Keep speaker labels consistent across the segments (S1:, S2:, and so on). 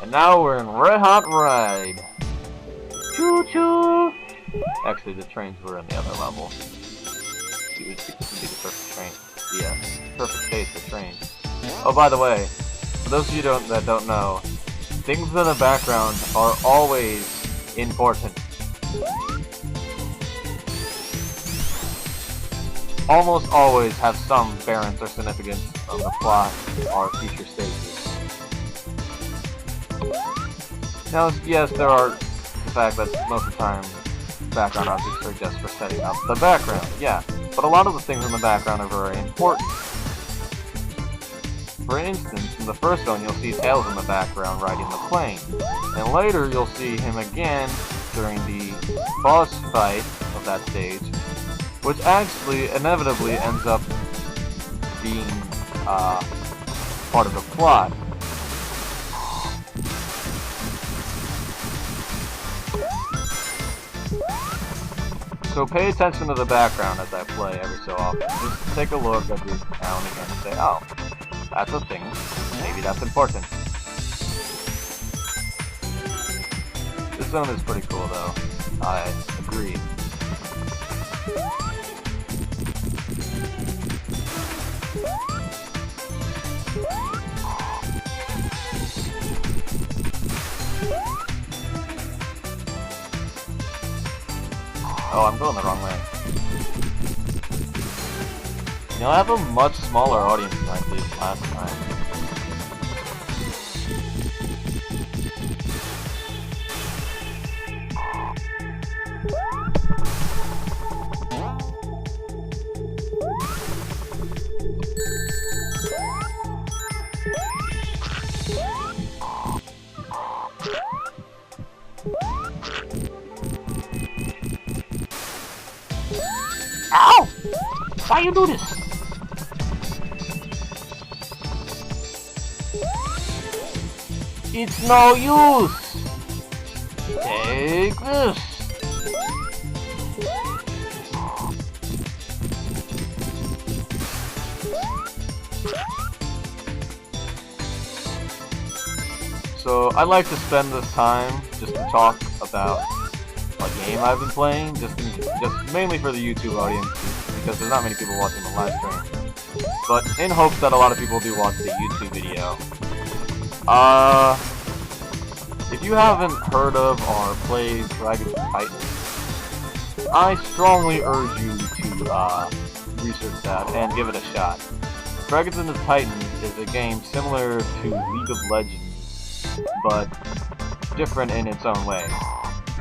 S1: And now we're in Red Hot Ride. Choo choo! Actually, the trains were in the other level. This would be the perfect train. Yeah, perfect space for trains. Oh, by the way, for those of you that don't know, things in the background are always important. Almost always have some bearance or significance on the plot or future stages. Now, yes, there are the fact that most of the time background objects are just for setting up the background, yeah, but a lot of the things in the background are very important. For instance, in the first one, you'll see Tails in the background riding the plane, and later you'll see him again during the boss fight of that stage, which actually inevitably ends up being part of the plot. So pay attention to the background as I play every so often. Just take a look every now and again and say, oh, that's a thing. Maybe that's important. This zone is pretty cool though. I agree. Oh, I'm going the wrong way. You know, I have a much smaller audience than I did last time. Ow! Why you do this? It's no use! Take this! So, I like to spend this time just to talk about a game I've been playing, just mainly for the YouTube audience, because there's not many people watching the live stream. But in hopes that a lot of people do watch the YouTube video. If you haven't heard of or played Dragons and Titans, I strongly urge you to research that and give it a shot. Dragons and Titans is a game similar to League of Legends, but different in its own way.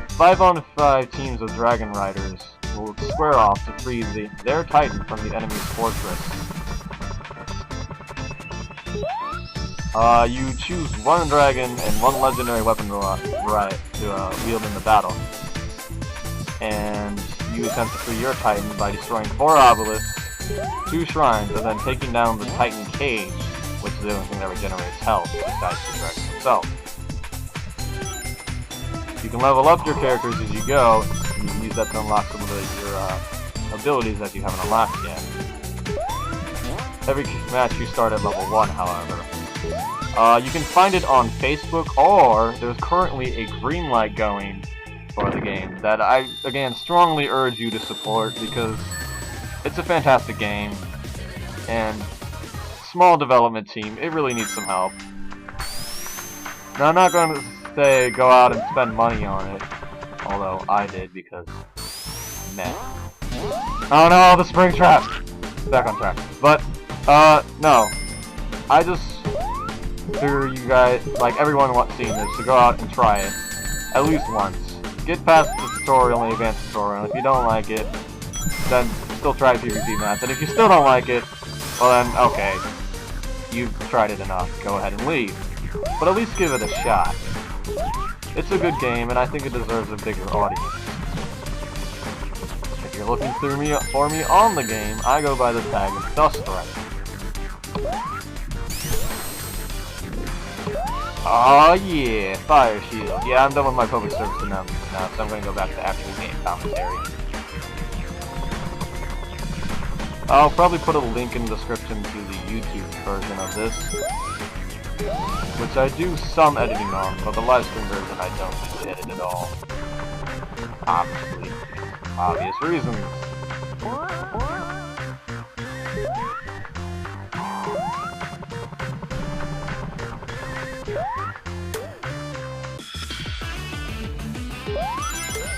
S1: 5-on-5 teams of Dragon Riders will square off to free their Titan from the enemy's fortress. You choose one dragon and one legendary weapon to wield in the battle. And you attempt to free your Titan by destroying 4 obelisks, 2 shrines, and then taking down the Titan cage, which is the only thing that regenerates health besides the dragon himself. You can level up your characters as you go, and you can use that to unlock some of your abilities that you haven't unlocked yet. Every match you start at level 1, however. You can find it on Facebook, or there's currently a green light going for the game that I, again, strongly urge you to support, because it's a fantastic game, and small development team, it really needs some help. Now, I'm not going to say go out and spend money on it, although I did, because meh. Oh no, the spring trap! Back on track. But, no. I just figure you guys, like everyone seeing this, to go out and try it. At least once. Get past the tutorial and the advanced tutorial, and if you don't like it, then still try PvP match. And if you still don't like it, well then, okay. You've tried it enough. Go ahead and leave. But at least give it a shot. It's a good game, and I think it deserves a bigger audience. If you're looking for me on the game, I go by the tag of Duststrike. Oh yeah, Fire Shield. Yeah, I'm done with my public service announcement now, so I'm going to go back to actual game commentary. I'll probably put a link in the description to the YouTube version of this. which I do some editing on, but the Livestream version I don't usually edit at all. Obviously. Obvious reasons.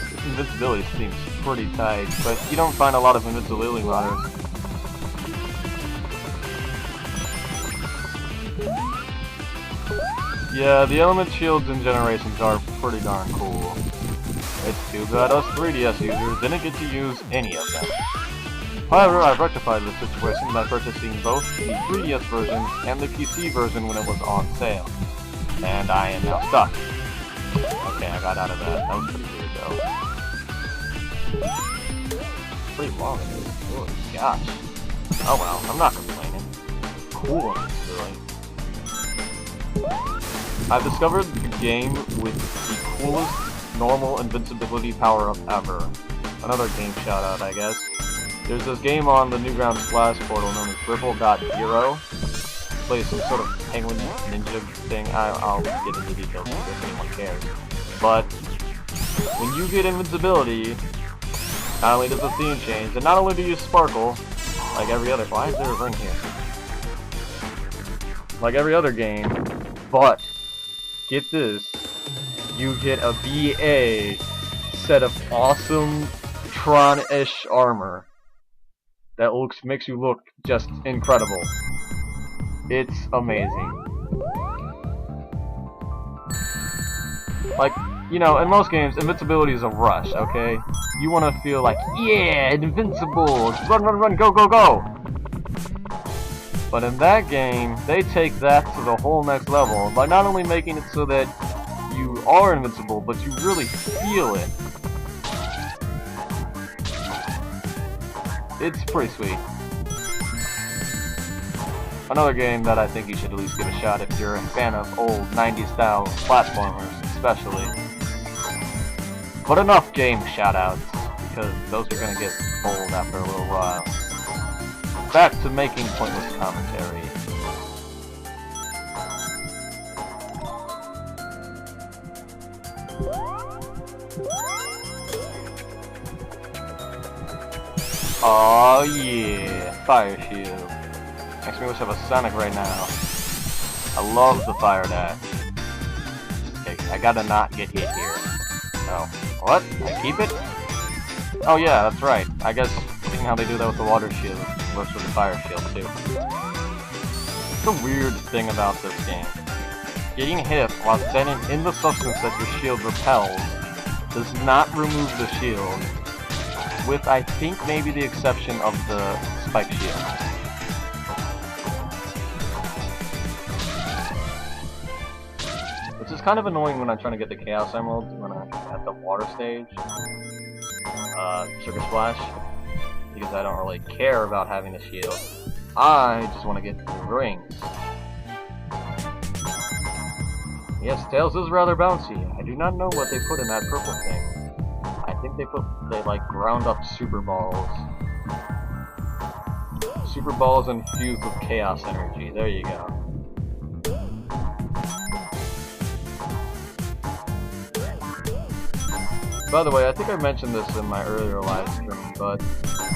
S1: This invincibility seems pretty tight, but you don't find a lot of invincibility ladders. Yeah, the element shields and generations are pretty darn cool. It's too bad us 3DS users didn't get to use any of them. However, I've rectified the situation by purchasing both the 3DS version and the PC version when it was on sale. And I am now stuck. Okay, I got out of that. That was pretty weird though. Pretty long it is. Oh gosh. Oh well, I'm not complaining. Cool, really. I've discovered the game with the coolest normal invincibility power-up ever. Another game shout-out, I guess. There's this game on the Newgrounds Splash portal known as Ripple.Hero. Plays some sort of penguin ninja thing. I'll get into details if anyone cares. But when you get invincibility, not only does the theme change, and not only do you sparkle, like every other... Why is there a ring here? Like every other game, but... get this, you get a BA set of awesome Tron-ish armor that makes you look just incredible. It's amazing. Like, you know, in most games, invincibility is a rush, okay? You want to feel like, yeah, invincible, run, run, run, go, go, go! But in that game, they take that to the whole next level by not only making it so that you are invincible, but you really feel it. It's pretty sweet. Another game that I think you should at least give a shot if you're a fan of old 90s style platformers, especially. But enough game shoutouts, because those are gonna get old after a little while. Back to making pointless commentary. Oh yeah, fire shield. Makes me wish I was Sonic right now. I love the fire dash. Okay, I gotta not get hit here. Oh, what? I keep it? Oh yeah, that's right. I guess seeing how they do that with the water shield works with the fire shield too. The weird thing about this game. Getting hit while standing in the substance that your shield repels does not remove the shield, with I think maybe the exception of the spike shield. Which is kind of annoying when I'm trying to get the Chaos Emeralds when I'm at the water stage. Sugar Splash. Because I don't really care about having the shield. I just want to get the rings. Yes, Tails is rather bouncy. I do not know what they put in that purple thing. I think they like ground up Super Balls. Super Balls infused with Chaos Energy. There you go. By the way, I think I mentioned this in my earlier live stream, but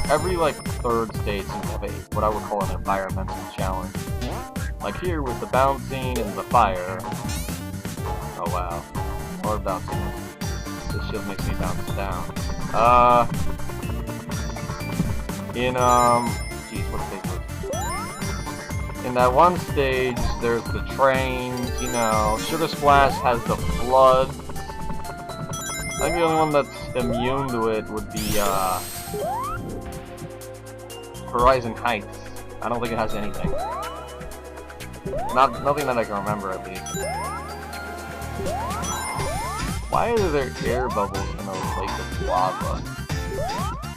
S1: every like third stage seems to have a what I would call an environmental challenge. Like here with the bouncing and the fire. Oh wow. Or bouncing. This shield makes me bounce down. Jeez, what stage was it? In that one stage, there's the trains, you know, Sugar Splash has the flood. I think the only one that's immune to it would be, Horizon Heights. I don't think it has anything. Nothing that I can remember, at least. Why are there air bubbles in a lake of lava?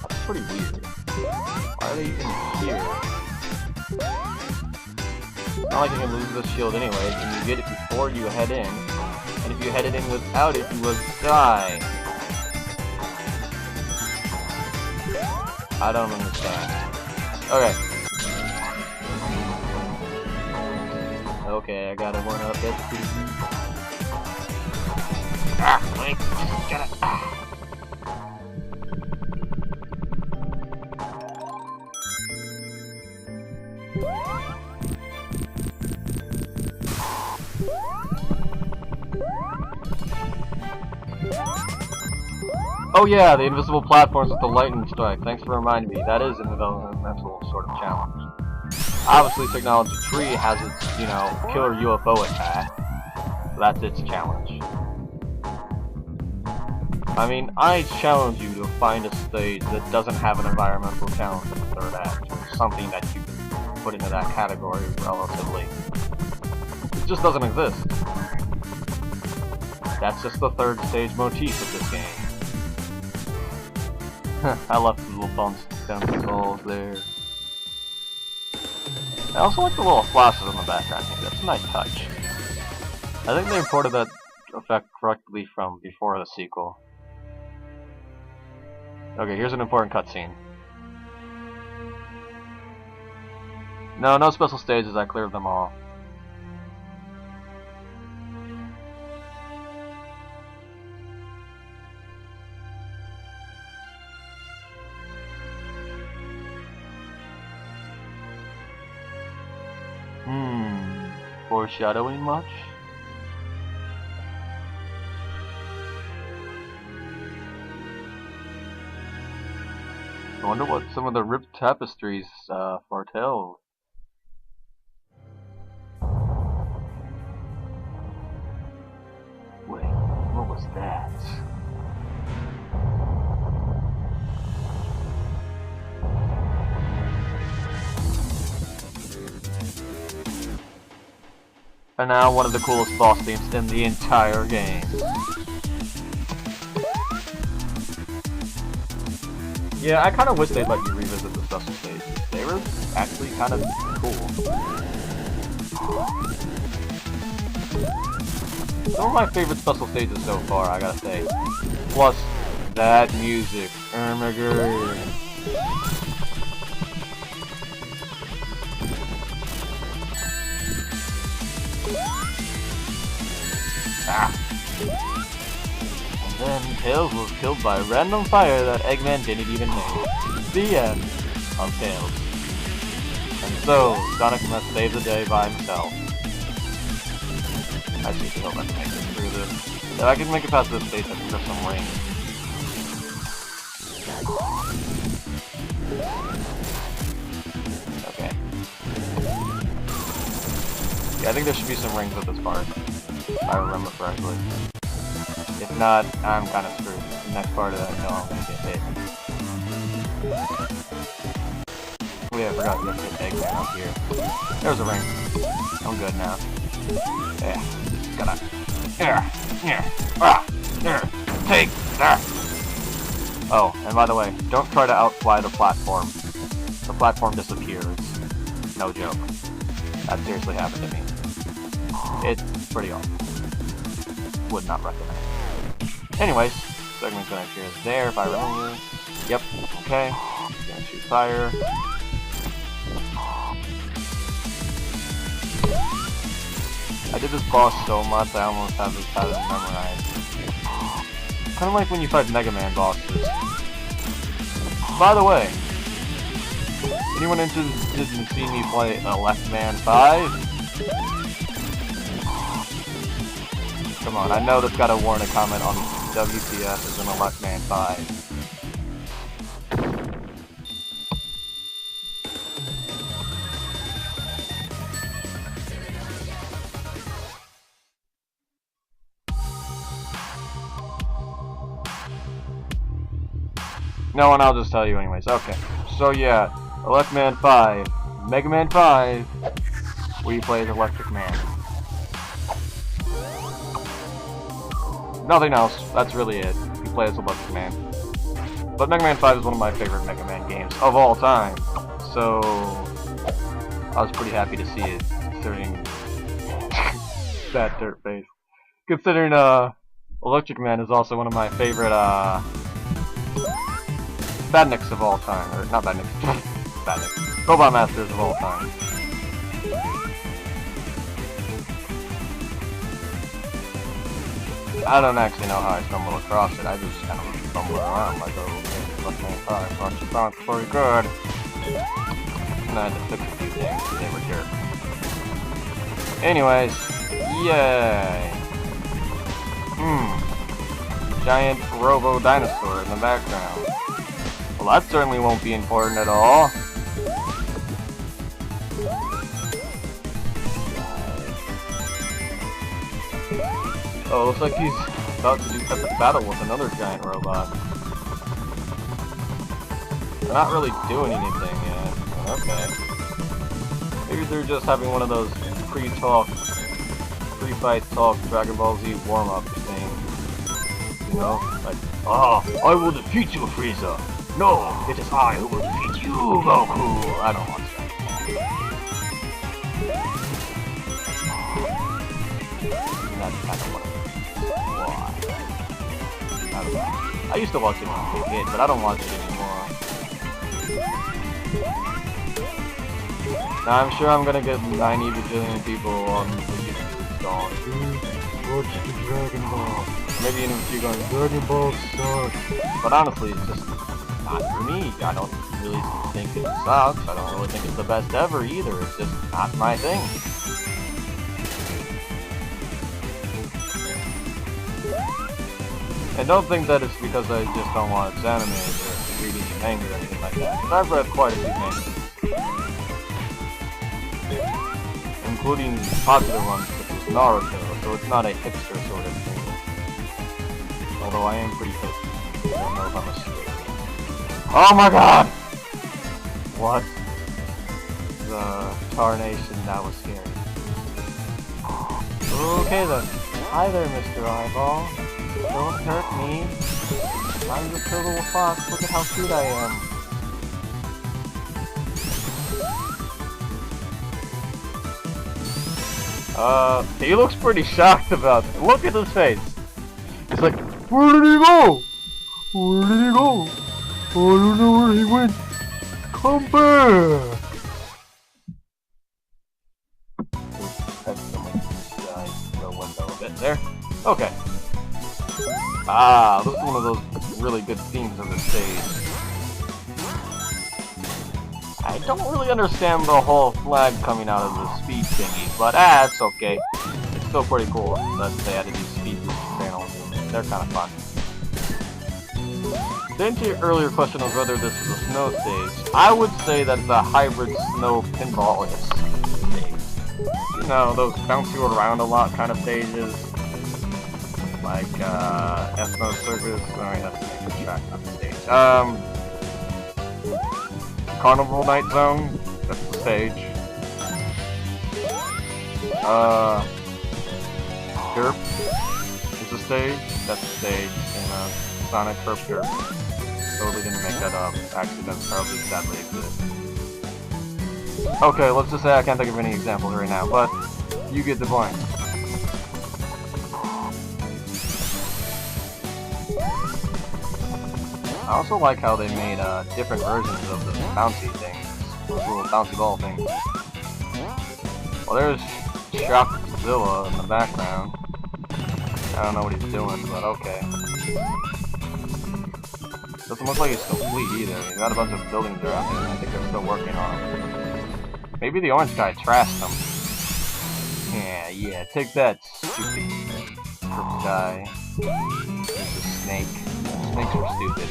S1: That's pretty weird. Why are they even here? It's not like you can lose this shield anyways, and you get it before you head in. And if you headed in without it, you would die. I don't understand. Okay. Okay, I got it one up. That's pretty good. Ah, wait, get it. Oh yeah, the invisible platforms with the lightning strike. Thanks for reminding me. That is an environmental sort of challenge. Obviously, Technology Tree has its, you know, killer UFO attack. So that's its challenge. I mean, I challenge you to find a stage that doesn't have an environmental challenge in the third act, or something that you can put into that category relatively. It just doesn't exist. That's just the third stage motif of this game. I left the little bumps down the holes there. I also like the little flashes in the background here. That's a nice touch. I think they imported that effect correctly from before the sequel. Okay, here's an important cutscene. No special stages, I cleared them all. Foreshadowing much? I wonder what some of the ripped tapestries foretell. Wait, what was that? And now one of the coolest boss themes in the entire game. Yeah, I kind of wish they'd let you revisit the special stages. They were actually kind of cool. Some of my favorite special stages so far, I gotta say. Plus, that music. Oh my god. Ah. And then Tails was killed by random fire that Eggman didn't even know. The end of Tails. And so, Sonic must save the day by himself. I just hope I can make it through this. If I can make it past this stage, I think there's some rings. Okay. Yeah, I think there should be some rings at this part. If I remember correctly. If not, I'm kind of screwed. The next part of that, I know I'm gonna get hit. Oh yeah, I forgot you have to get Eggman up here. There's a ring. I'm good now. Yeah. Gotta. Take that! Oh, and by the way, don't try to outfly the platform. The platform disappears. No joke. That seriously happened to me. It's pretty awesome. Would not recommend it. Anyways, segment connection is there if I remember. Yep, okay. Gonna shoot fire. I did this boss so much I almost have this pattern memorized. Kind of like when you fight Mega Man bosses. By the way, anyone interested in seeing me play Eggman 5? Come on, I know that's gotta warrant a comment on WTF as an Eggman 5. No, and I'll just tell you anyways. Okay, so yeah, Eggman 5, Mega Man 5, where you play as Electric Man. Nothing else, that's really it. You play as Electric Man. But Mega Man 5 is one of my favorite Mega Man games of all time, so I was pretty happy to see it, considering that dirt face. Considering Electric Man is also one of my favorite Badniks of all time, or not Badniks, Badniks, Robot Masters of all time. I don't actually know how I stumbled across it. I just kind of stumbled around like a little kid. Look, man, a bunch of songs pretty good. And I had to fix a few things because they were dirt. Anyways, yay! Giant robo dinosaur in the background. Well, that certainly won't be important at all. Oh, looks like he's about to do epic battle with another giant robot. They're not really doing anything yet. Okay. Maybe they're just having one of those pre-fight talk Dragon Ball Z warm-up things. You know? Like, I will defeat you, Frieza! No, it is I who will defeat you, Goku! I don't watch that. That's kind of what why? I don't know. I used to watch it when I was a kid, but I don't watch it anymore. Now I'm sure I'm gonna get 90 bajillion people on the YouTube going, watch the Dragon Ball. Maybe even a few going, Dragon Ball sucks. But honestly, it's just not for me. I don't really think it sucks. I don't really think it's the best ever either. It's just not my thing. And don't think that it's because I just don't watch anime or read any manga or anything like that. Because I've read quite a few mangas. Including popular ones such as Naruto, so it's not a hipster sort of thing. Although I am pretty hip. I don't know if I'm a straight. Oh my god! What? The tarnation, that was scary. Okay then. Hi there, Mr. Eyeball. Don't hurt me. I'm just a little fox. Look at how cute I am. He looks pretty shocked about it. Look at his face. He's like, where did he go? Where did he go? I don't know where he went. Come back. That's the window a bit there. Okay. Ah, this is one of those really good themes of the stage. I don't really understand the whole flag coming out of the speed thingy, but it's okay. It's still pretty cool that they added these speed boost panels. They're kind of fun. To answer your earlier question of whether this is a snow stage, I would say that it's a hybrid snow pinball stage. You know, those bounce you around a lot kind of stages. Like, Ethno Circus, sorry, that's the track, not the stage. Carnival Night Zone, that's the stage. Derp is the stage, that's the stage, and Sonic Herp Derp. Totally didn't make that up, actually that's probably sadly exists. Okay, let's just say I can't think of any examples right now, but you get the point. I also like how they made different versions of the bouncy things, those little bouncy ball things. Well, there's Shockzilla in the background. I don't know what he's doing, but okay. Doesn't look like he's complete either. He's got a bunch of buildings around here, and I think they're still working on him. Maybe the orange guy trashed him. Yeah, take that, stupid guy. It's a snake. Snakes are stupid.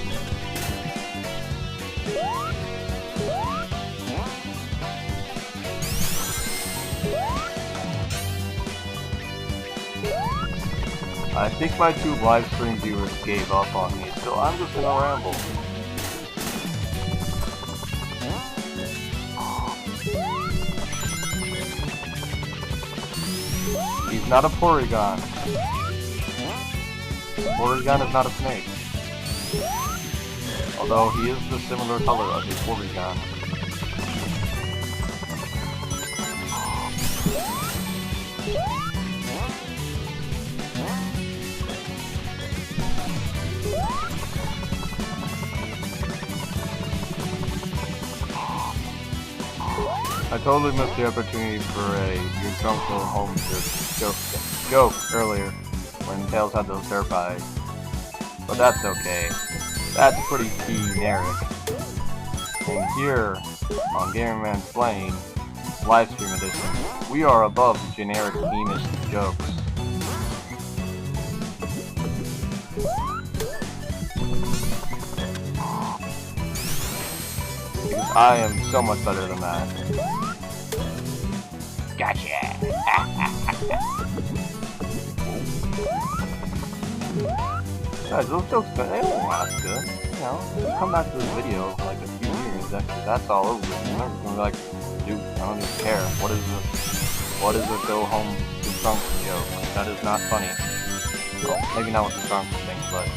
S1: I think my two livestream viewers gave up on me, so I'm just gonna ramble. He's not a Porygon. Porygon is not a snake. Although he is the similar color of his Porygon. I totally missed the opportunity for your drunk little home joke earlier. when Tails had those dirt bikes. But that's okay. That's pretty generic. And here, on Gamerman's Playing, Livestream Edition, we are above generic meanest jokes. Because I am so much better than that. Gotcha! Guys, those jokes, they don't last good. You know, you come back to this video like a few years, that's all over. You're never gonna be like, dude, I don't even care. What is a go home to Trunks joke? That is not funny. Well, maybe not with the Trunks thing, but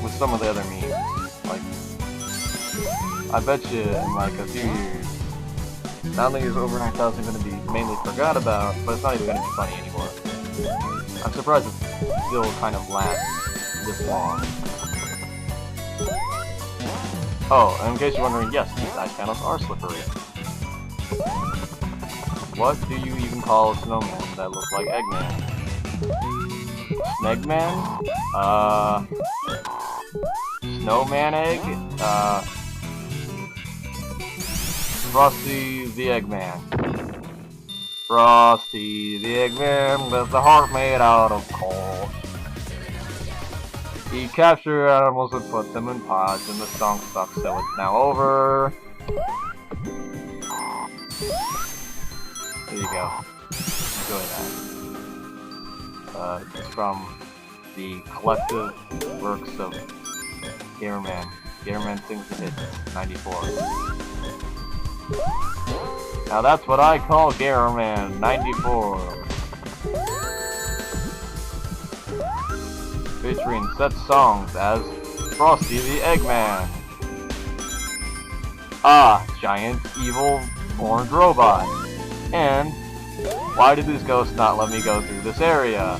S1: with some of the other memes. Like, I bet you in like a few years, not only is Over 9000 going to be mainly forgot about, but it's not even going to be funny anymore. I'm surprised it still kind of lasts this long. Oh, and in case you're wondering, yes, these side panels are slippery. What do you even call snowmen that look like Eggman? Snegman? Snowman egg? Frosty the Eggman. Frosty the Eggman with the heart made out of coal. He captured animals and put them in pods, and the song sucks, so it's now over. There you go. Enjoy that. It's from the collective works of Gamerman. Gamerman Sings the Hits, 94. Now that's what I call Gamerman, 94. Featuring such songs as Frosty the Eggman. Ah, giant, evil, orange robot. And, why did these ghosts not let me go through this area?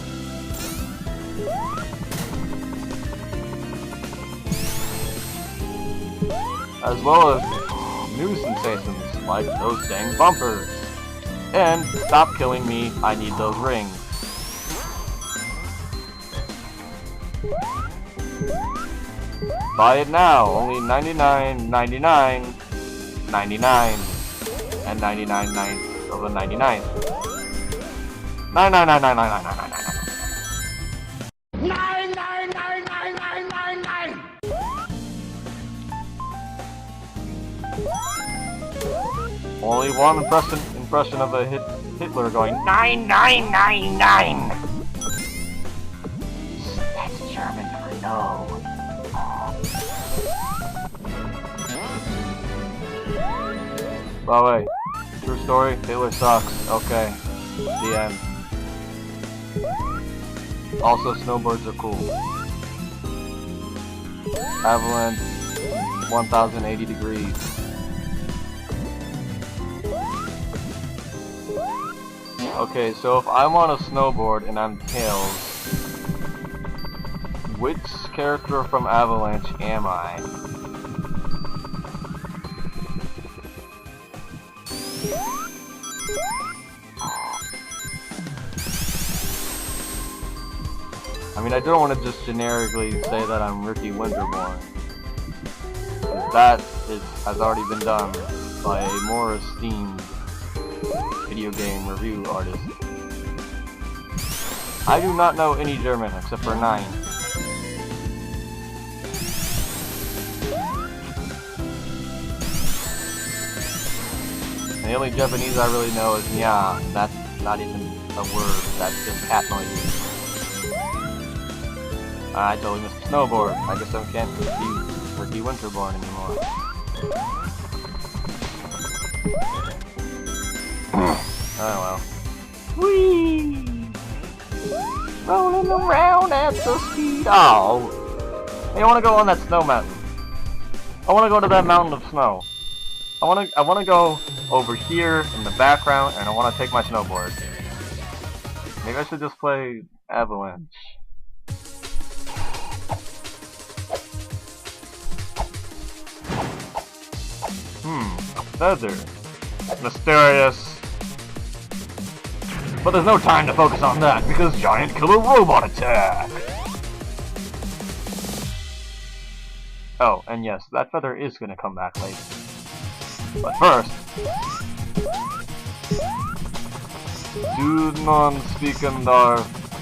S1: As well as new sensations like those dang bumpers. And, stop killing me, I need those rings. Buy it now, only $99.99, 99, and 99 of the 99. 9999999. Only one impression of a Hitler going 9999. That's German for no. By the way, true story, Hitler sucks. Okay. The end. Also, snowboards are cool. Avalanche, 1080 degrees. Okay, so if I'm on a snowboard and I'm Tails, which character from Avalanche am I? I mean, I don't want to just generically say that I'm Ricky Winterborn. That has already been done by a more esteemed video game review artist. I do not know any German except for 9. And the only Japanese I really know is nya. That's not even a word, that's just cat noises. I totally missed the snowboard. I guess I can't be Ricky Winterborn anymore. Oh well. Whee! Rolling around at the speed. Oh! Hey, I want to go on that snow mountain. I want to go to that mountain of snow. I want to go over here in the background, and I want to take my snowboard. Maybe I should just play Avalanche. A feather. Mysterious. But there's no time to focus on that, because giant killer robot attack! Oh, and yes, that feather is gonna come back later. But first... Do non speak in der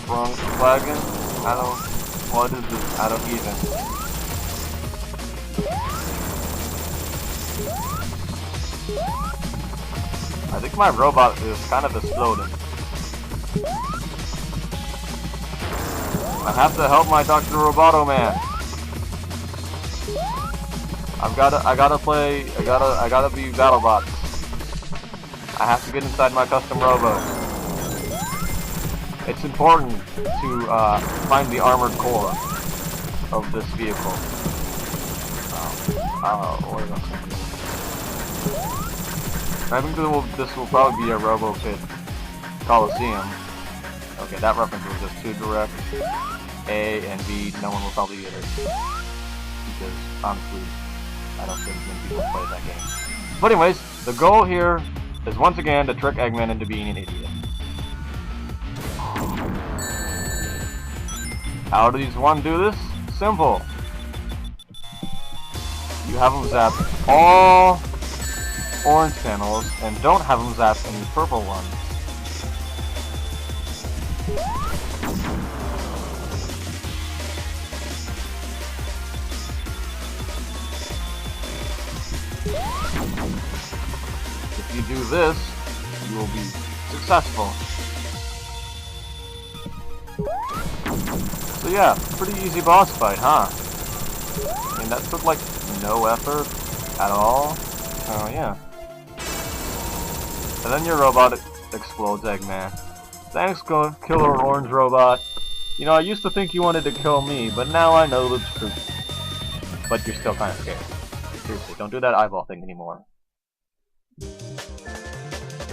S1: Frankwagen? I don't... What is this? I don't even... I think my robot is kind of exploding. I have to help my Dr. Roboto man. I gotta be BattleBots. I have to get inside my custom robo. It's important to find the armored core of this vehicle. I think this will probably be a Robo Pit Coliseum. Okay, that reference was just too direct. A and B, no one will probably get it. Because, honestly, I don't think many people play that game. But anyways, the goal here is once again to trick Eggman into being an idiot. How does one do this? Simple. You have them zap all orange panels and don't have them zap any purple ones. If you do this, you will be successful. So yeah, pretty easy boss fight, huh? I mean, that took like no effort at all. So yeah. And then your robot explodes Eggman. Thanks, Killer Orange Robot. You know, I used to think you wanted to kill me, but now I know the truth. But you're still kind of scared. Seriously, don't do that eyeball thing anymore.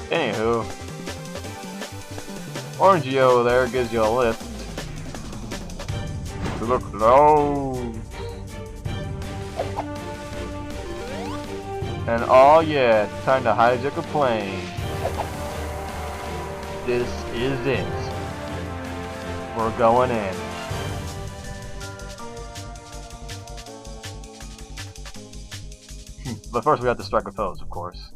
S1: Anywho, Orangey over there gives you a lift. Look close. And oh yeah, time to hijack a plane. This is it. We're going in. But first we have to strike a pose, of course.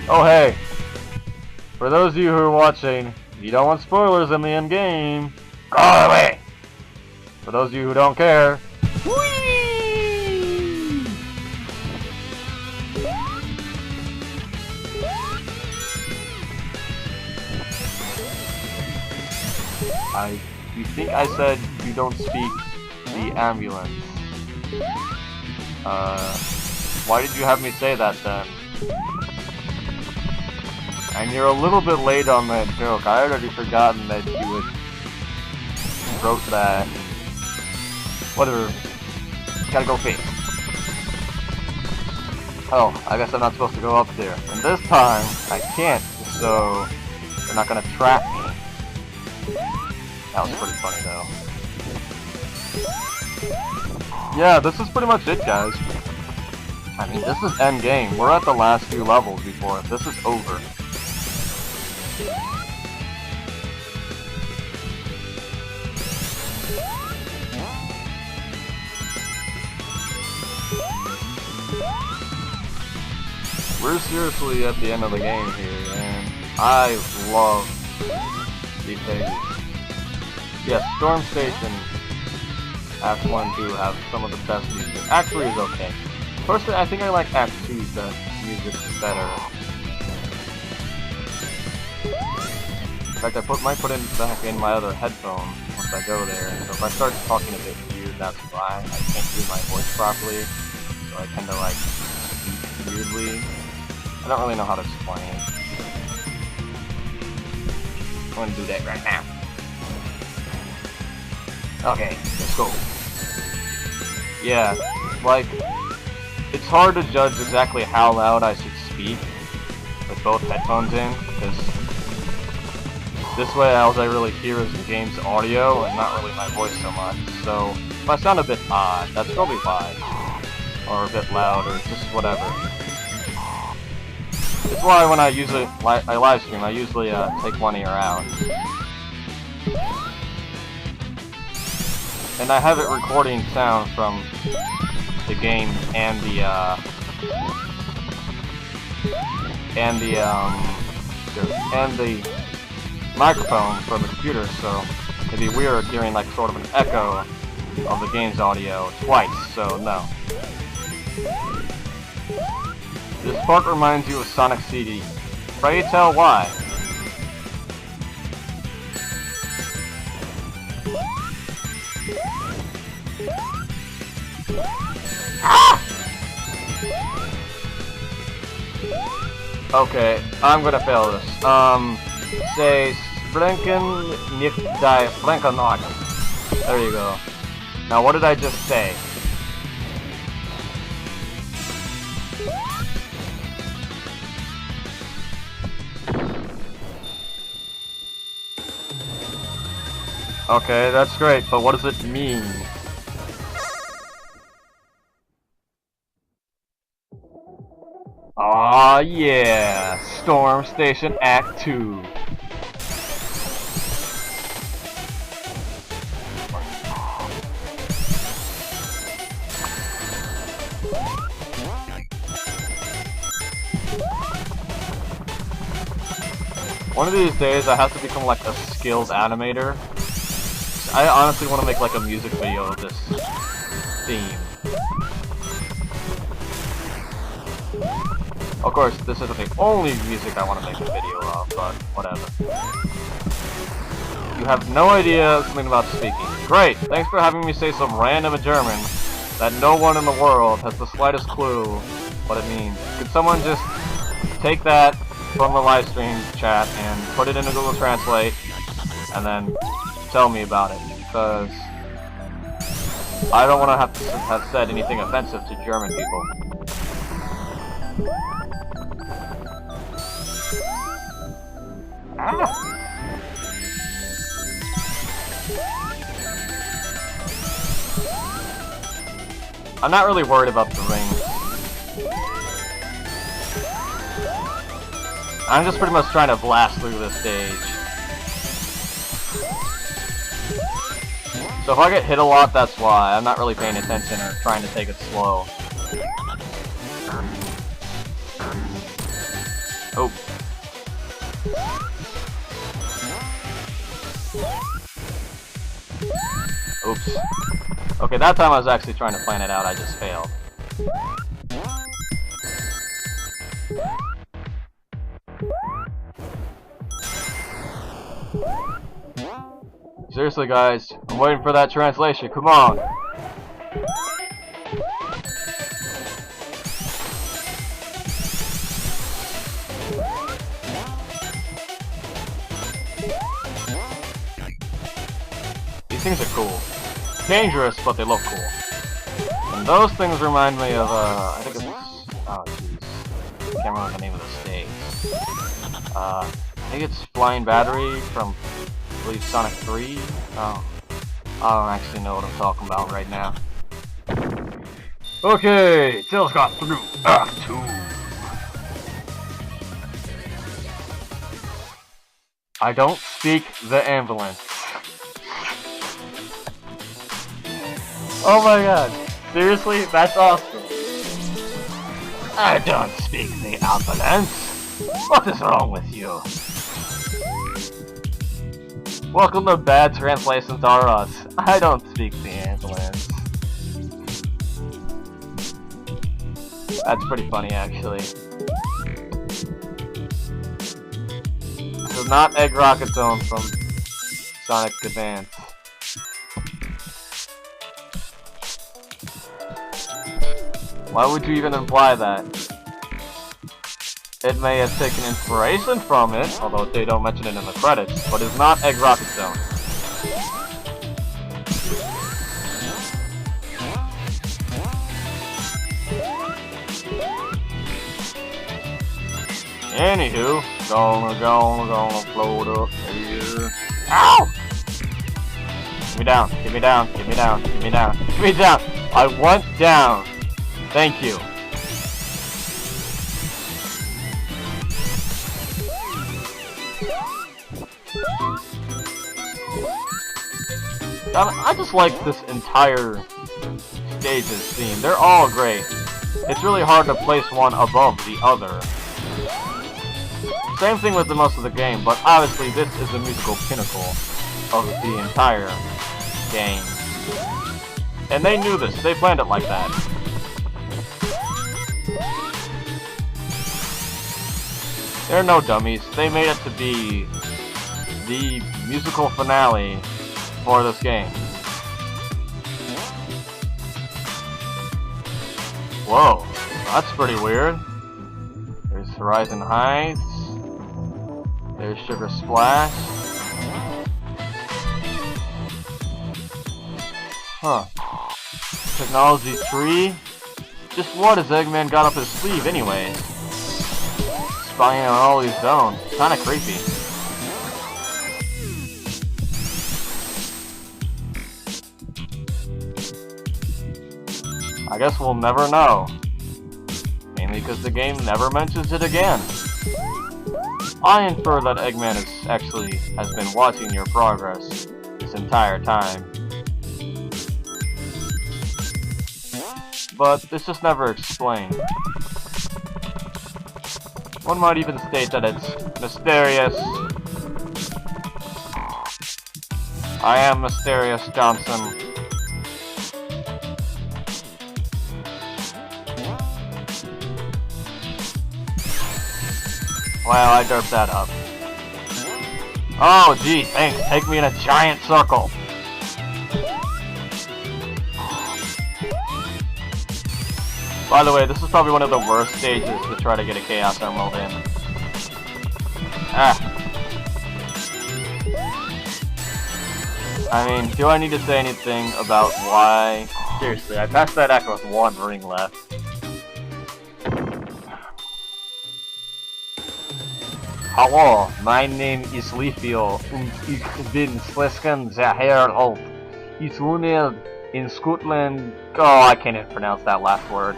S1: Oh hey! For those of you who are watching, you don't want spoilers in the end game. Go away! For those of you who don't care, whee! You think I said you don't speak the ambulance? Why did you have me say that then? And you're a little bit late on that joke. I had already forgotten that you wrote that. Whatever. Gotta go fake. Oh, I guess I'm not supposed to go up there. And this time, I can't, so they're not gonna trap me. That was pretty funny though. Yeah, this is pretty much it, guys. I mean, this is end game. We're at the last few levels before this is over. We're seriously at the end of the game here, and I love these pages. Yes, Storm Station Act 1 and 2 have some of the best music. Act 3 is okay. Personally, I think I like Act 2's music better. In fact, I might put it back in my other headphone once I go there. So if I start talking a bit weird, that's why. I can't do my voice properly, so I tend to like speak weirdly. I don't really know how to explain it. I'm gonna do that right now. Okay, let's go. Yeah, like, it's hard to judge exactly how loud I should speak with both headphones in, because this way all I really hear is the game's audio and not really my voice so much. So if I sound a bit odd, that's probably why. or a bit loud, or just whatever. That's why when I usually I live stream, I usually take one ear out. And I have it recording sound from the game and the microphone from the computer, so it'd be weird hearing like sort of an echo of the game's audio twice, so no. This part reminds you of Sonic CD. Pray tell why. Ah! Okay, I'm gonna fail this. Say Sprenken nicht die Flankenort. There you go. Now what did I just say? Okay, that's great, but what does it mean? Aw, yeah! Storm Station Act 2. One of these days, I have to become like a skilled animator. I honestly want to make like a music video of this theme. Of course, this isn't the only music I want to make a video of, but whatever. You have no idea something about speaking. Great! Thanks for having me say some random German that no one in the world has the slightest clue what it means. Could someone just take that from the livestream chat and put it into Google Translate and then tell me about it? Because I don't want to have said anything offensive to German people. I'm not really worried about the rings. I'm just pretty much trying to blast through this stage. So if I get hit a lot, that's why. I'm not really paying attention or trying to take it slow. Oh. Oops. Okay, that time I was actually trying to plan it out, I just failed. Seriously guys, I'm waiting for that translation, come on! These things are cool. Dangerous, but they look cool. And those things remind me of, I think it's... oh jeez. I can't remember the name of the stage. I think it's Flying Battery from, I believe, Sonic 3? Oh. I don't actually know what I'm talking about right now. Okay, Tails got through Act 2. I don't speak the ambulance. Oh my god, seriously? That's awesome. I don't speak the ambulance. What is wrong with you? Welcome to Bad Translations R Us. I don't speak the ambulance. That's pretty funny, actually. So not Egg Rocket Zone from Sonic Advance. Why would you even imply that? It may have taken inspiration from it, although they don't mention it in the credits, but it's not Egg Rocket Zone. Anywho, gonna float up here. Ow! Get me down, get me down, get me down, get me down, get me down! I want down! Thank you. I just like this entire stage's theme. They're all great. It's really hard to place one above the other. Same thing with the most of the game, but obviously this is the musical pinnacle of the entire game. And they knew this. They planned it like that. They're no dummies. They made it to be the musical finale for this game. Whoa, that's pretty weird. There's Horizon Heights. There's Sugar Splash. Huh. Technology Tree? Just what has Eggman got up his sleeve anyway? Spying on all these zones. Kinda creepy. I guess we'll never know. Mainly because the game never mentions it again. I infer that Eggman has been watching your progress this entire time. But it's just never explained. One might even state that it's mysterious. I am Mysterious Johnson. Wow, I derped that up. Oh, gee, thanks. Take me in a giant circle. By the way, this is probably one of the worst stages to try to get a Chaos Emerald in. I mean, do I need to say anything about why? Seriously, I passed that act with one ring left. Hello, my name is Leafio und ich bin Sleskan Zaherald. Ich wohne in Scotland. Oh, I can't even pronounce that last word.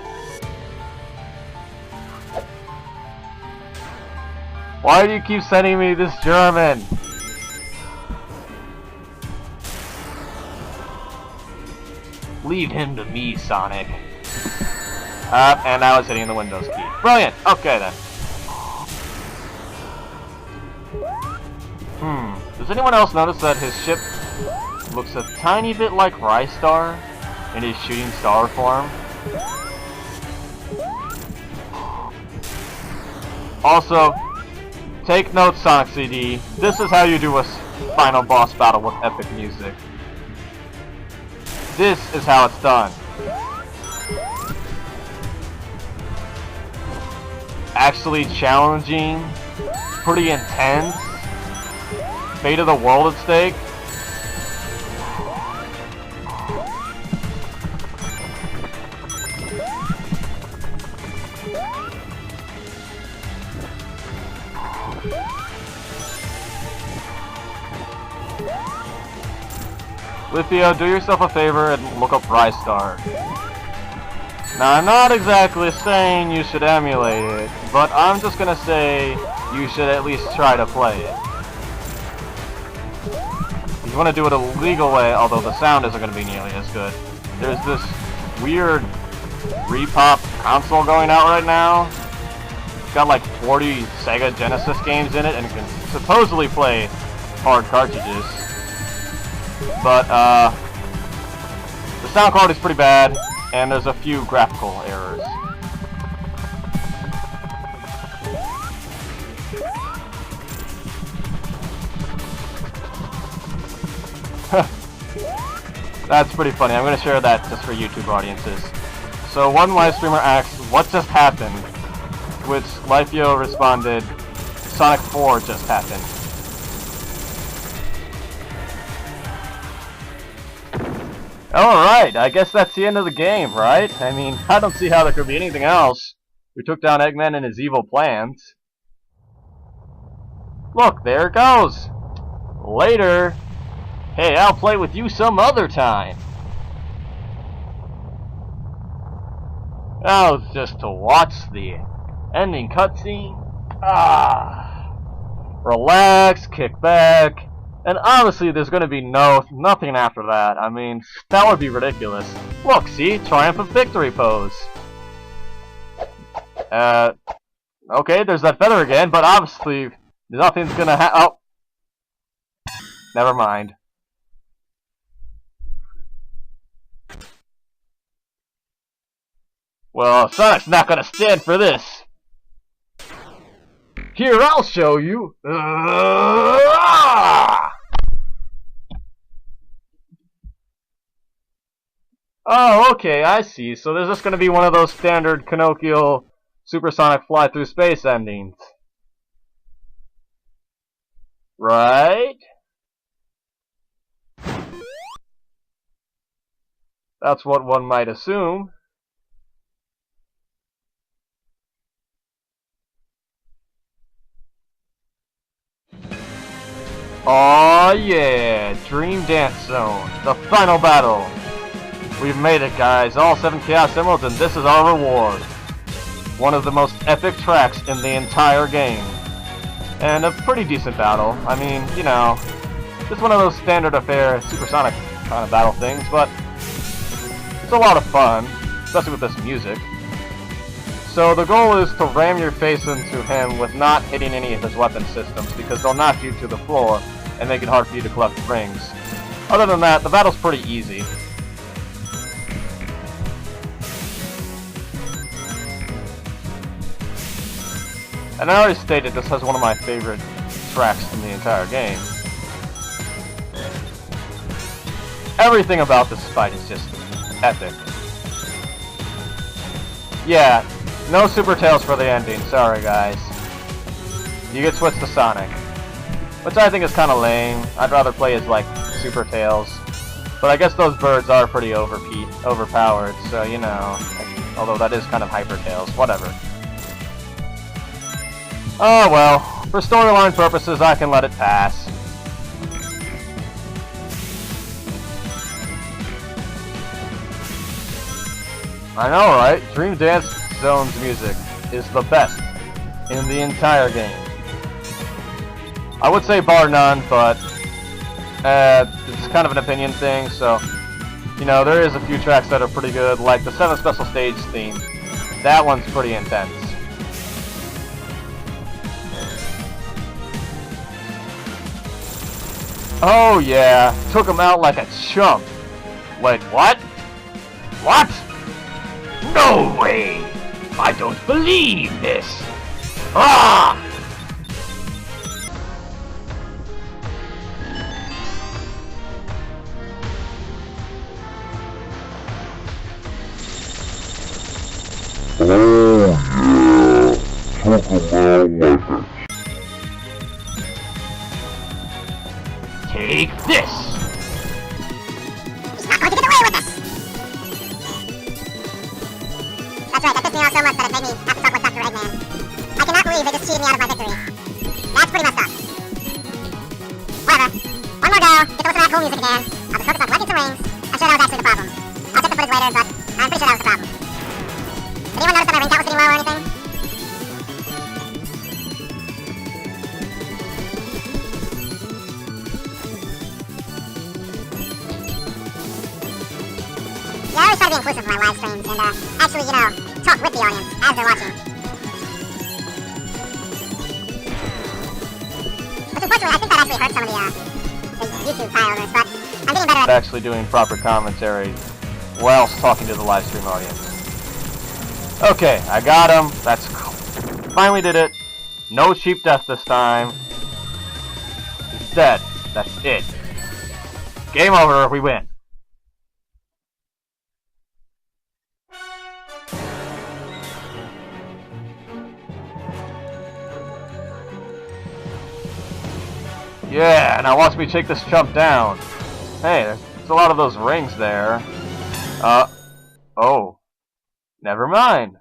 S1: Why do you keep sending me this German? Leave him to me, Sonic. And I was hitting the Windows key. Brilliant! Okay then. Does anyone else notice that his ship looks a tiny bit like Rystar in his shooting star form? Also, take note, Sonic CD. This is how you do a final boss battle with epic music. This is how it's done. Actually challenging, pretty intense. Fate of the world at stake. Lithio, do yourself a favor and look up Rystar. Now, I'm not exactly saying you should emulate it, but I'm just gonna say you should at least try to play it. You want to do it a legal way, although the sound isn't going to be nearly as good. There's this weird repop console going out right now. It's got like 40 Sega Genesis games in it, and it can supposedly play hard cartridges. But the sound quality is pretty bad, and there's a few graphical errors. That's pretty funny. I'm going to share that just for YouTube audiences. So one live streamer asked, what just happened? To which Lifeo responded, Sonic 4 just happened. Alright, I guess that's the end of the game, right? I mean, I don't see how there could be anything else. We took down Eggman and his evil plans. Look, there it goes! Later! Hey, I'll play with you some other time. Now just to watch the ending cutscene. Relax, kick back, and obviously there's going to be nothing after that. I mean, that would be ridiculous. Look, see? Triumphant victory pose. Okay, there's that feather again, but obviously nothing's gonna oh. Never mind. Well, Sonic's not gonna stand for this. Here, I'll show you. Oh, okay, I see. So there's just gonna be one of those standard Pinocchio supersonic fly through space endings. Right? That's what one might assume. Aw yeah, Dream Dance Zone, the final battle. We've made it, guys. All 7 Chaos Emeralds, and this is our reward. One of the most epic tracks in the entire game. And a pretty decent battle. I mean, you know, just one of those standard affair supersonic kind of battle things, but it's a lot of fun, especially with this music. So the goal is to ram your face into him with not hitting any of his weapon systems, because they'll knock you to the floor and make it hard for you to collect rings. Other than that, the battle's pretty easy. And I already stated this has one of my favorite tracks in the entire game. Everything about this fight is just epic. Yeah, no Super Tails for the ending, sorry guys. You get switched to Sonic. Which I think is kinda lame. I'd rather play as like Super Tails. But I guess those birds are pretty overpowered, so you know. Although that is kind of Hyper Tails, whatever. Oh well, for storyline purposes I can let it pass. I know, right? Dream Dance Zone's music is the best in the entire game. I would say bar none, but it's kind of an opinion thing, so you know, there is a few tracks that are pretty good, like the 7 Special Stage theme. That one's pretty intense. Oh yeah, took him out like a chump. Wait, what? What? No way! I don't believe this! Ah!
S2: Oh yeah, took him out like a...
S1: Take this!
S3: He's not going to get away with this! That's right, that pissed me off so much that it made me have to talk like Dr. Eggman. I cannot believe they just cheated me out of my victory. That's pretty messed up. Whatever. One more go, get to listen to that cool music again. I'll just focus on collecting some rings. I'm sure that was actually the problem. I'll check the footage later, but I'm pretty sure that was the problem. Did anyone notice that my ring count was getting low or anything? Yeah, I always try to be inclusive for my live streams and actually, you know, talk with the audience as they're watching. Which unfortunately, I think that actually hurts some of the YouTube titles, but I'm getting better at
S1: Actually doing proper commentary whilst talking to the live stream audience. Okay, I got him. That's cool. Finally did it. No cheap death this time. He's dead. That's it. Game over. We win. Yeah, now watch me take this chump down. Hey, there's a lot of those rings there. Oh. Never mind.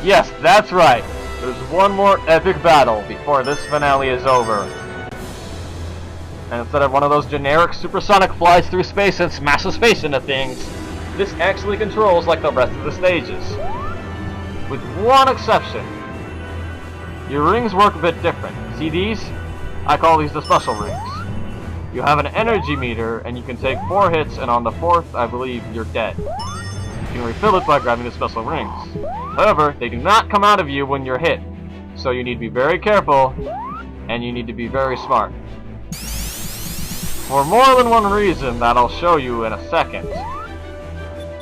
S1: Yes, that's right. There's one more epic battle before this finale is over. And instead of one of those generic supersonic flies through space and smashes face into things, this actually controls like the rest of the stages. With one exception. Your rings work a bit different. See these? I call these the special rings. You have an energy meter, and you can take 4 hits, and on the 4th, I believe, you're dead. You can refill it by grabbing the special rings. However, they do not come out of you when you're hit. So you need to be very careful, and you need to be very smart. For more than one reason that I'll show you in a second.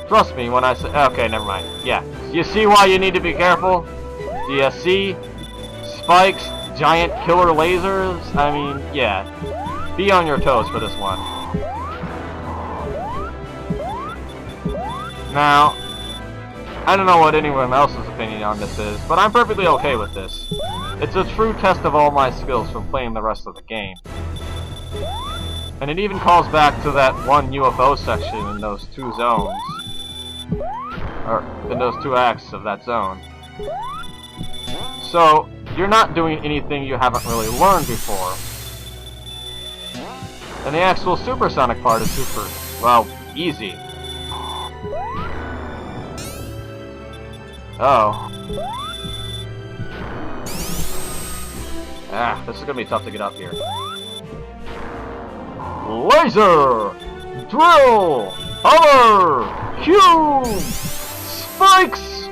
S1: Trust me when I say... Okay, never mind. Yeah. You see why you need to be careful? Do you see? Spikes, giant killer lasers? I mean, yeah. Be on your toes for this one. Now, I don't know what anyone else's opinion on this is, but I'm perfectly okay with this. It's a true test of all my skills from playing the rest of the game. And it even calls back to that one UFO section in those 2 zones. Or, in those 2 acts of that zone. So, you're not doing anything you haven't really learned before. And the actual supersonic part is super, well, easy. Oh. Ah, this is gonna be tough to get up here. Laser! Drill! Hover! Cube! Spikes!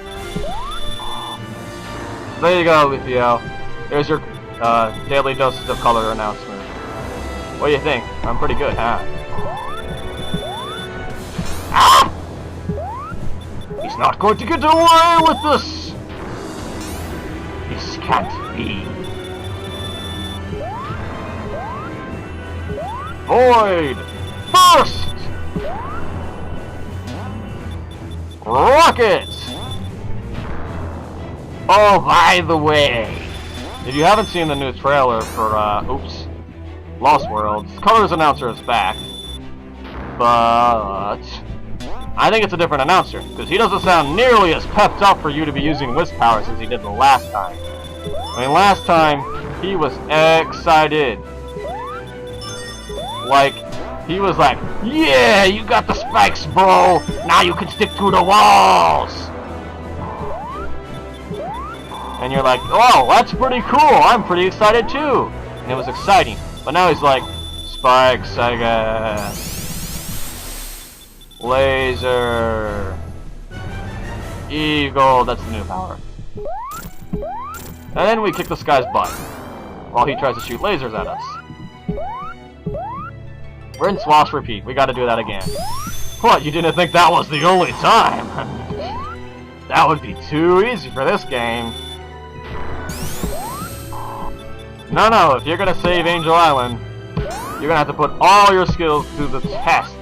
S1: There you go, Lethio. There's your daily doses of color announcement. What do you think? I'm pretty good, huh? Ah! He's not going to get away with this! This can't be. Void! Burst! Rocket! Oh, by the way, if you haven't seen the new trailer for, Lost Worlds, Colors Announcer is back. But I think it's a different announcer, because he doesn't sound nearly as pepped up for you to be using Wiz powers as he did the last time. I mean, last time, he was excited. Like, he was like, yeah, you got the spikes, bro! Now you can stick to the walls! And you're like, oh, that's pretty cool, I'm pretty excited too! And it was exciting. But now he's like, spikes, I guess. Laser. Eagle, that's the new power. And then we kick this guy's butt while he tries to shoot lasers at us. Rinse, wash, repeat. We gotta do that again. What, you didn't think that was the only time? That would be too easy for this game. No, if you're gonna save Angel Island, you're gonna have to put all your skills to the test.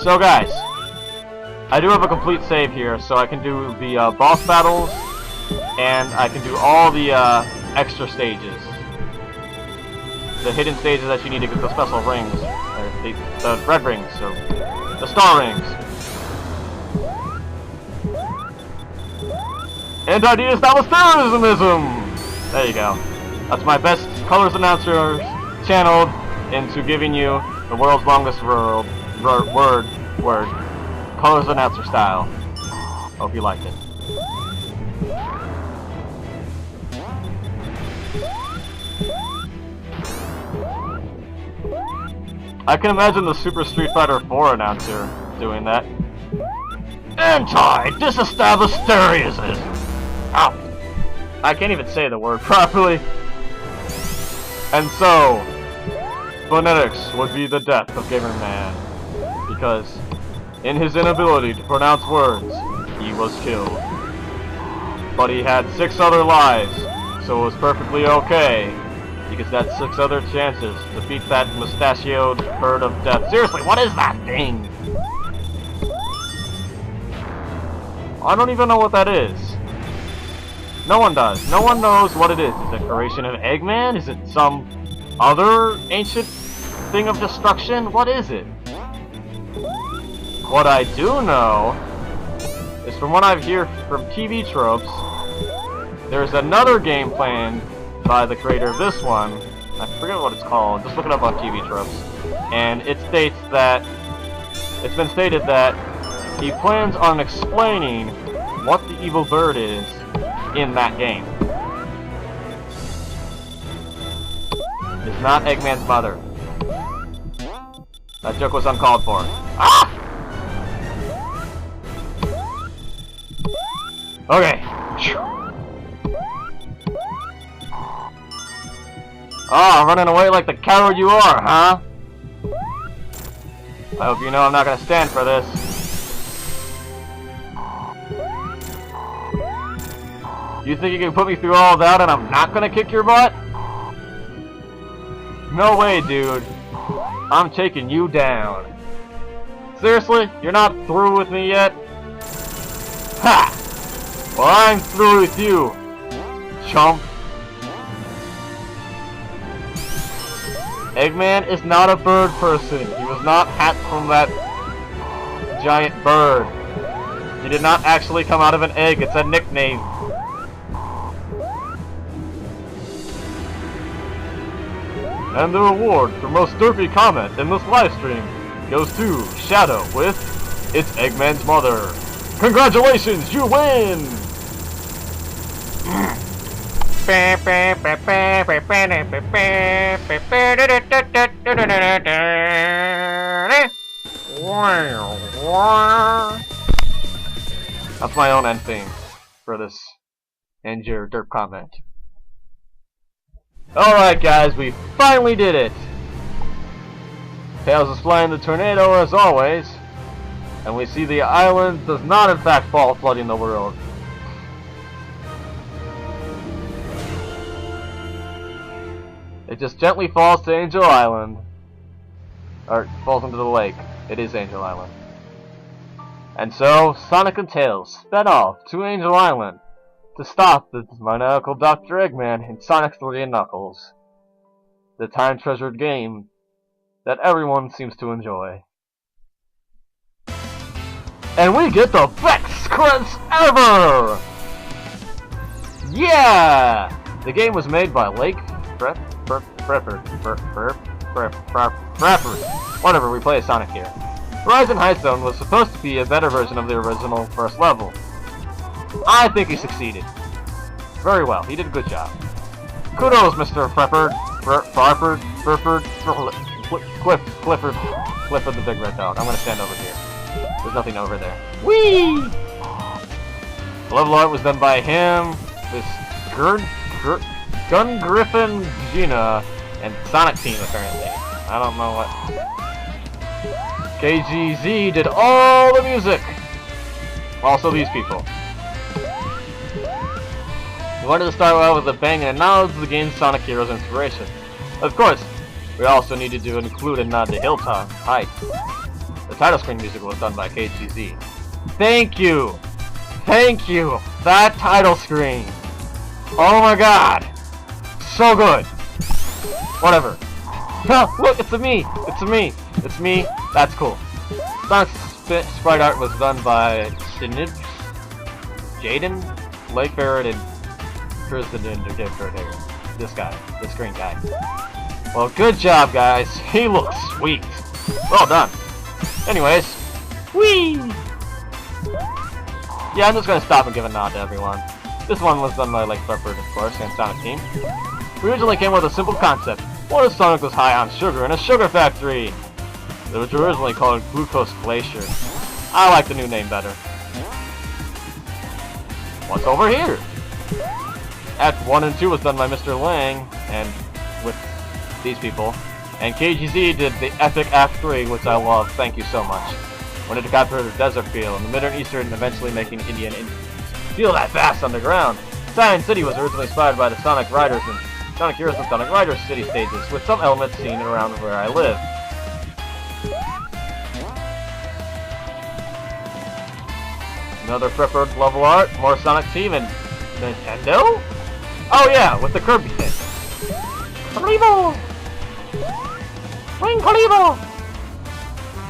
S1: So guys, I do have a complete save here, so I can do the boss battles, and I can do all the extra stages. The hidden stages that you need to get the special rings, or the red rings, or the star rings. Anti-Dinas terrorism! There you go. That's my best Colors Announcer channeled into giving you the world's longest word, Colors Announcer style. Hope you liked it. I can imagine the Super Street Fighter 4 announcer doing that. Anti-disestablished terrorism! Ow! I can't even say the word properly. And so, phonetics would be the death of Gamerman, because in his inability to pronounce words, he was killed. But he had 6 other lives, so it was perfectly okay, because that's 6 other chances to beat that mustachioed bird of death. Seriously, what is that thing? I don't even know what that is. No one does. No one knows what it is. Is it a creation of Eggman? Is it some other ancient thing of destruction? What is it? What I do know is from what I've heard from TV tropes, there's another game planned by the creator of this one I forget what it's called, just look it up on TV Tropes. And it states that, it's been stated that he plans on explaining what the evil bird is in that game. It's not Eggman's mother. That joke was uncalled for. Ah! Okay. Oh, running away like the coward you are, huh? I hope you know I'm not gonna stand for this. You think you can put me through all that and I'm not gonna kick your butt? No way, dude. I'm taking you down. Seriously? You're not through with me yet? Ha! Well, I'm through with you, chump. Eggman is not a bird person. He was not hatched from that giant bird. He did not actually come out of an egg. It's a nickname. And the reward for most derpy comment in this livestream goes to Shadow with It's Eggman's Mother. Congratulations, you win! That's my own end theme for this and your derp comment. Alright guys, we finally did it! Tails is flying the tornado as always, and we see the island does not in fact fall flooding the world. It just gently falls to Angel Island. Or falls into the lake. It is Angel Island. And so, Sonic and Tails sped off to Angel Island to stop the maniacal Dr. Eggman in Sonic 3 and Knuckles. The time-treasured game that everyone seems to enjoy. And we get the best credits ever! Yeah! The game was made by Lake whatever, we play as Sonic here. Horizon High Zone was supposed to be a better version of the original first level. I think he succeeded. Very well, he did a good job. Kudos, Mr. Clifford the Big Red Dog. I'm gonna stand over here. There's nothing over there. Whee! The level art was done by him, this Gun Griffin Gina, and Sonic Team apparently. I don't know what. KGZ did all the music! Also these people. We wanted to start out with a bang and acknowledge the game's Sonic Heroes inspiration. Of course, we also needed to include a nod to Hilltop Heights. The title screen music was done by KGZ. Thank you! Thank you! That title screen! Oh my god! So good! Whatever. No, look, it's a me! It's a me! It's me. That's cool. Sonic's sprite art was done by Sinid, Jaden, Lake Barrett, and Tristan this guy. This green guy. Well, good job, guys. He looks sweet. Well done. Anyways, whee! Yeah, I'm just gonna stop and give a nod to everyone. This one was done by Lake Peppered, of course, and Sonic Team. We originally came with a simple concept. What if Sonic was high on sugar in a sugar factory? It was originally called Glucose Glacier. I like the new name better. What's over here? Act 1 and 2 was done by Mr. Lang, and with these people. And KGZ did the epic Act 3, which I love. Thank you so much. Wanted to capture the desert feel in the Middle Eastern and eventually making Indian feel that fast on the ground. Cyan City was originally inspired by the Sonic Riders and Sonic Heroes and Sonic Riders city stages, with some elements seen around where I live. Another preferred level art, more Sonic Team, and Nintendo? Oh yeah, with the Kirby hit. Kalibo! Ring Kalibo!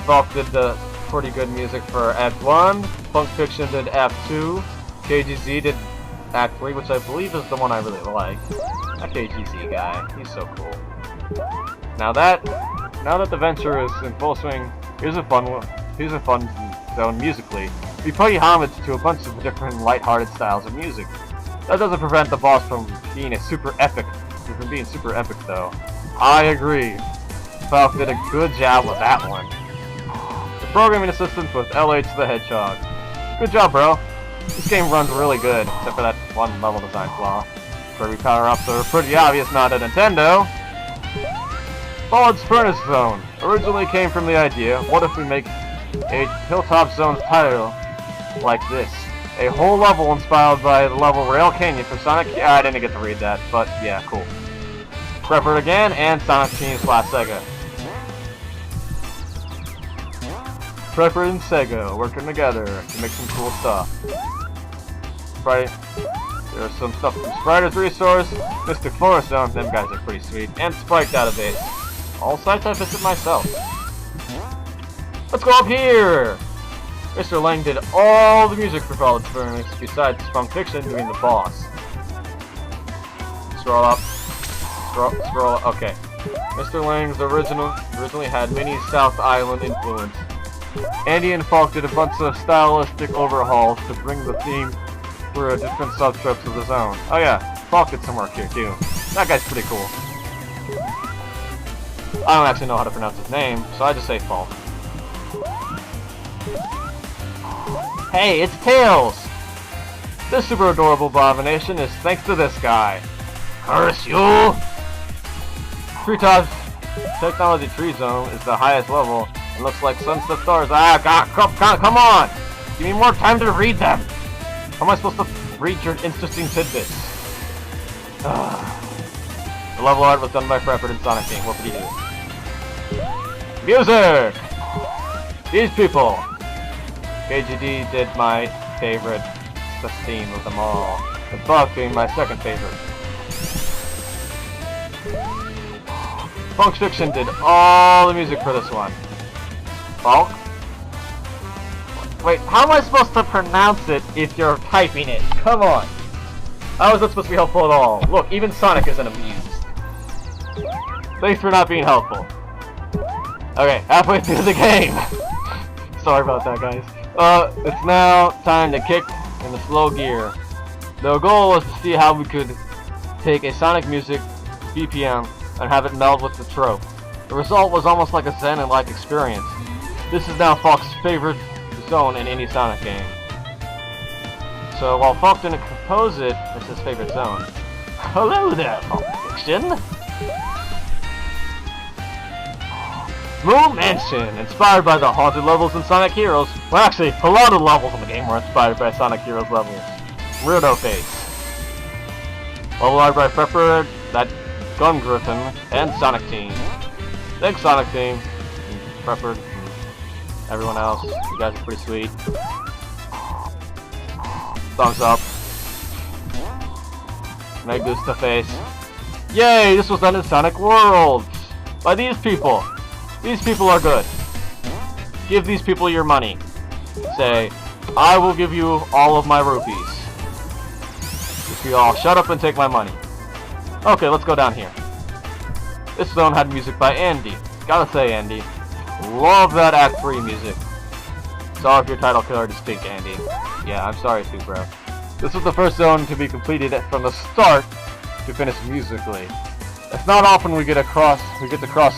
S1: Valk did the pretty good music for Act 1, Punk Fiction did Act 2, KGZ did Act 3, which I believe is the one I really like. That KGZ guy, he's so cool. Now that the venture is in full swing, here's a fun zone musically. We pay homage to a bunch of different lighthearted styles of music. That doesn't prevent the boss from being super epic though. I agree. Falk did a good job with that one. The programming assistant was LH the Hedgehog. Good job, bro. This game runs really good, except for that one level design flaw. Kirby power-ups are pretty obvious not a Nintendo. Fallout's Furnace Zone originally came from the idea, what if we make a Hilltop Zone's title like this? A whole level inspired by the level Rail Canyon for Sonic... Yeah, I didn't get to read that, but yeah, cool. Prepper again, and Sonic Team / Sega. Prepper and Sega working together to make some cool stuff. Right. There's some stuff from Spriter's Resource, Mystic Forest Zone, them guys are pretty sweet, and Sprite Database. All sites I visit myself. Let's go up here! Mr. Lang did all the music for Fallout Furnace, besides Spunk Fiction doing the boss. Scroll up. Scroll up. Okay. Mr. Lang's originally had many South Island influence. Andy and Falk did a bunch of stylistic overhauls to bring the theme for different subtrips of the zone. Oh yeah, Falk did some work here too. That guy's pretty cool. I don't actually know how to pronounce his name, so I just say Falk. Hey, it's Tails! This super adorable abomination is thanks to this guy. Curse you! Treetop's Technology Tree Zone is the highest level, and looks like Sunset Stars. Ah, God, come on! Give me more time to read them! How am I supposed to read your interesting tidbits? The level art was done by Prepper and Sonic King. What did he do? Music! These people! KGD did my favorite theme of them all. The Buck being my second favorite. Funk Fiction did all the music for this one. Falk? Wait, how am I supposed to pronounce it if you're typing it? Come on! How is that supposed to be helpful at all? Look, even Sonic isn't amused. Thanks for not being helpful. Okay, halfway through the game. Sorry about that, guys. It's now time to kick in the slow gear. The goal was to see how we could take a Sonic music BPM and have it meld with the trope. The result was almost like a Zen and like experience. This is now Falk's favorite zone in any Sonic game. So while Falk didn't compose it, it's his favorite zone. Hello there, Falk Fiction! Moon Mansion, inspired by the haunted levels in Sonic Heroes. Well, actually, a lot of the levels in the game were inspired by Sonic Heroes levels. Weirdo face. Level art by Prepper, that Gun Griffin, and Sonic Team. Thanks, Sonic Team. Prepper, everyone else. You guys are pretty sweet. Thumbs up. Meg Gusta face. Yay! This was done in Sonic Worlds by these people. These people are good. Give these people your money. Say, I will give you all of my rupees. If you all shut up and take my money. Okay, let's go down here. This zone had music by Andy. Gotta say, Andy, love that Act 3 music. Sorry if your title card is pink, Andy. Yeah, I'm sorry too, bro. This was the first zone to be completed from the start to finish musically. It's not often we get to cross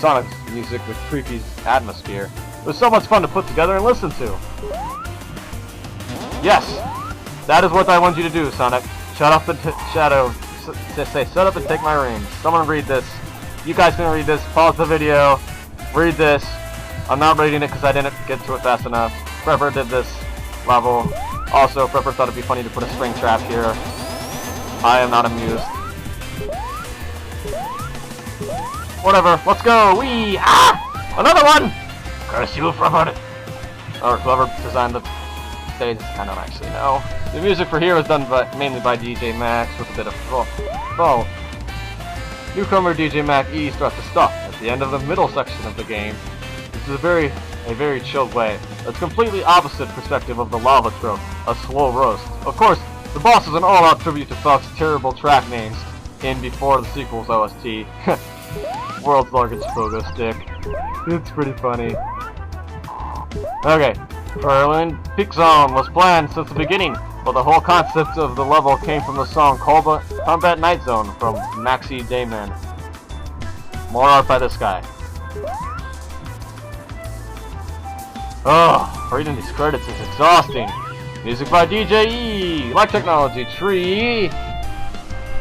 S1: Sonic's music with creepy atmosphere. It was so much fun to put together and listen to. Yes, that is what I want you to do, Sonic. Shut up and say shut up and take my rings. Someone read this. You guys can read this. Pause the video. Read this. I'm not reading it because I didn't get to it fast enough. Prepper did this level. Also, Prepper thought it'd be funny to put a spring trap here. I am not amused. Whatever, let's go! Wee! Ah! Another one! Curse you, Prepper! Or whoever designed the stage, I don't actually know. The music for here was done mainly by DJ Max with a bit of fault. Newcomer DJ Mac E starts to stop at the end of the middle section of the game. This is a very chilled way. It's completely opposite perspective of the lava trope, a slow roast. Of course, the boss is an all-out tribute to Fox's terrible track names in before the sequel's OST. World's largest pogo stick. It's pretty funny. Okay, Berlin Peak Zone was planned since the beginning, but the whole concept of the level came from the song Combat Night Zone from Maxi Dayman. More art by this guy. Oh, reading these credits is exhausting. Music by DJ E! Like Technology Tree!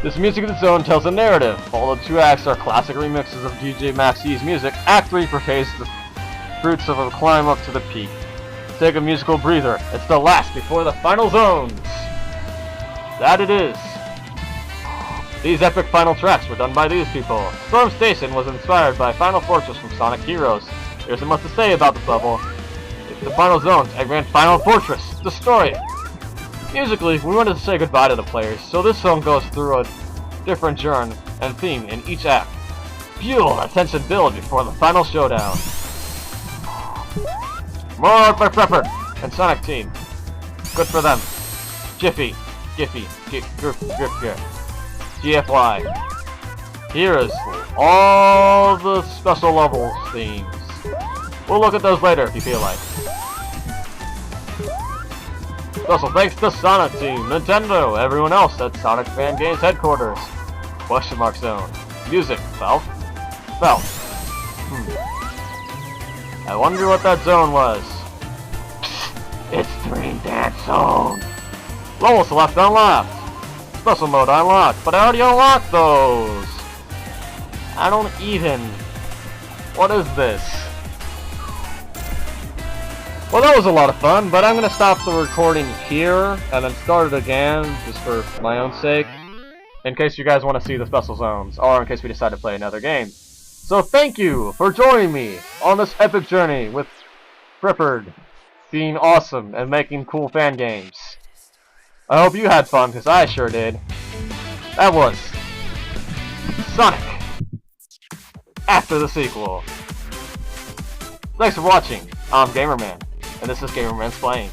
S1: This music of its own tells a narrative. All the 2 acts are classic remixes of DJ Max E's music. Act 3 portrays the fruits of a climb up to the peak. Take a musical breather. It's the last before the final zones! That it is. These epic final tracks were done by these people. Storm Station was inspired by Final Fortress from Sonic Heroes. There's much to say about this level. It's the final zones, Eggman Final Fortress. Destroy it! Musically, we wanted to say goodbye to the players, so this song goes through a different genre and theme in each act. Fuel that tension build before the final showdown. More art by Prepper and Sonic Team. Good for them. Jiffy, GFY. Here is all the special levels themes. We'll look at those later if you feel like. Special thanks to Sonic Team, Nintendo, everyone else at Sonic Fan Games headquarters. Question mark zone. Music. Valve. I wonder what that zone was. It's Dream Dance Zone. Levels left unlocked. Special mode unlocked, but I already unlocked those. I don't even. What is this? Well, that was a lot of fun, but I'm going to stop the recording here and then start it again, just for my own sake, in case you guys want to see the special zones, or in case we decide to play another game. So thank you for joining me on this epic journey with Preppered being awesome and making cool fan games. I hope you had fun, because I sure did. That was Sonic after the sequel. Thanks for watching. I'm Gamerman. And this is Gamerman's Playing.